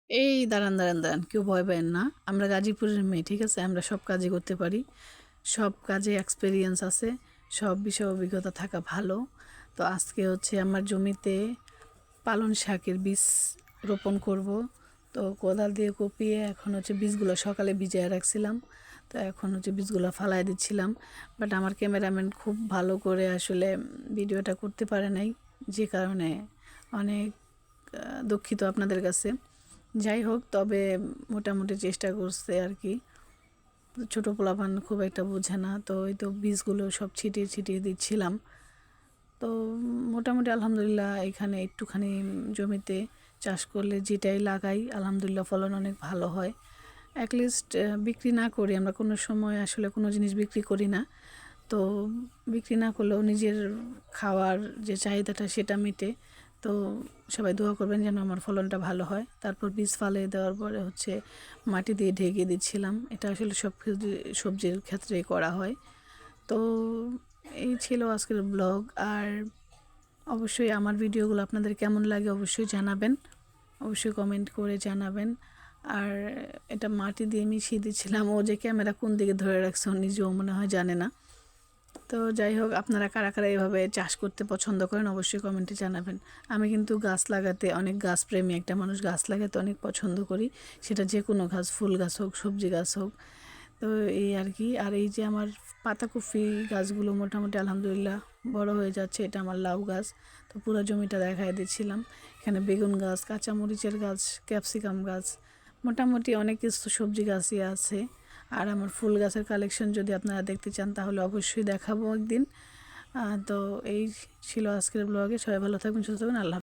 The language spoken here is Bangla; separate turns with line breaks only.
এই দাঁড়ান, দাঁড়ান, দাঁড়ান। কেউ ভয় পায়েন না। আমরা গাজীপুরের মেয়ে, ঠিক আছে? আমরা সব কাজই করতে পারি। সব কাজে এক্সপেরিয়েন্স আছে। সব বিষয়ে অভিজ্ঞতা থাকা ভালো। তো আজকে হচ্ছে আমার জমিতে পালং শাকের বীজ রোপণ করব। তো কোদাল দিয়ে কুপিয়ে এখন হচ্ছে বীজগুলো সকালে ভিজিয়ে রাখছিলাম। তো এখন হচ্ছে বীজগুলো ফালায় দিচ্ছিলাম। বাট আমার ক্যামেরাম্যান খুব ভালো করে আসলে ভিডিওটা করতে পারে নাই, যে কারণে অনেক দুঃখিত আপনাদের কাছে। যাই হোক, তবে মোটামুটি চেষ্টা করছে আর কি। ছোটো পোলাপান খুব একটা বোঝে না, তো ওই তো বীজগুলো সব ছিটিয়ে ছিটিয়ে দিচ্ছিলাম। তো মোটামুটি আলহামদুলিল্লাহ এখানে একটুখানি জমিতে চাষ করলে যেটাই লাগাই আলহামদুলিল্লাহ ফলন অনেক ভালো হয়। অ্যাটলিস্ট বিক্রি না করি, আমরা কোনো সময় আসলে কোনো জিনিস বিক্রি করি না। তো বিক্রি না করলেও নিজের খাওয়ার যে চাহিদাটা সেটা মেটে। তো সবাই দোয়া করবেন যেন আমার ফলনটা ভালো হয়। তারপর বীজ ফালিয়ে দেওয়ার পরে হচ্ছে মাটি দিয়ে ঢেকে দিচ্ছিলাম। এটা আসলে সব সবজির ক্ষেত্রেই করা হয়। তো এই ছিল আজকের ব্লগ। আর অবশ্যই আমার ভিডিওগুলো আপনাদের কেমন লাগে অবশ্যই জানাবেন, অবশ্যই কমেন্ট করে জানাবেন। আর এটা মাটি দিয়ে মিশিয়ে দিচ্ছিলাম। ও যে ক্যামেরা কোন দিকে ধরে রাখছে ও নিজেও মনে হয় জানে না। তো যাই হোক, আপনারা কারা কারা এভাবে চাষ করতে পছন্দ করেন অবশ্যই কমেন্টে জানাবেন। আমি কিন্তু গাছ লাগাতে অনেক গাছপ্রেমী একটা মানুষ, গাছ লাগাতে অনেক পছন্দ করি। সেটা যে কোনো গাছ, ফুল গাছ হোক, সবজি গাছ হোক। তো এই আর কি। আর এই যে আমার পাতাকপি গাছগুলো মোটামুটি আলহামদুলিল্লাহ বড় হয়ে যাচ্ছে। এটা আমার লাউ গাছ। তো পুরো জমিটা দেখায় দিচ্ছিলাম। এখানে বেগুন গাছ, কাঁচামরিচের গাছ, ক্যাপসিকাম গাছ, মোটামুটি অনেক কিছু সবজি গাছই আছে। আর আমার ফুল গাছের কালেকশন যদি আপনারা দেখতে চান তাহলে অবশ্যই দেখাবো একদিন। তো এই ছিল আজকের ব্লগে। সবাই ভালো থাকবেন, সুস্থ থাকবেন। আল্লাহ।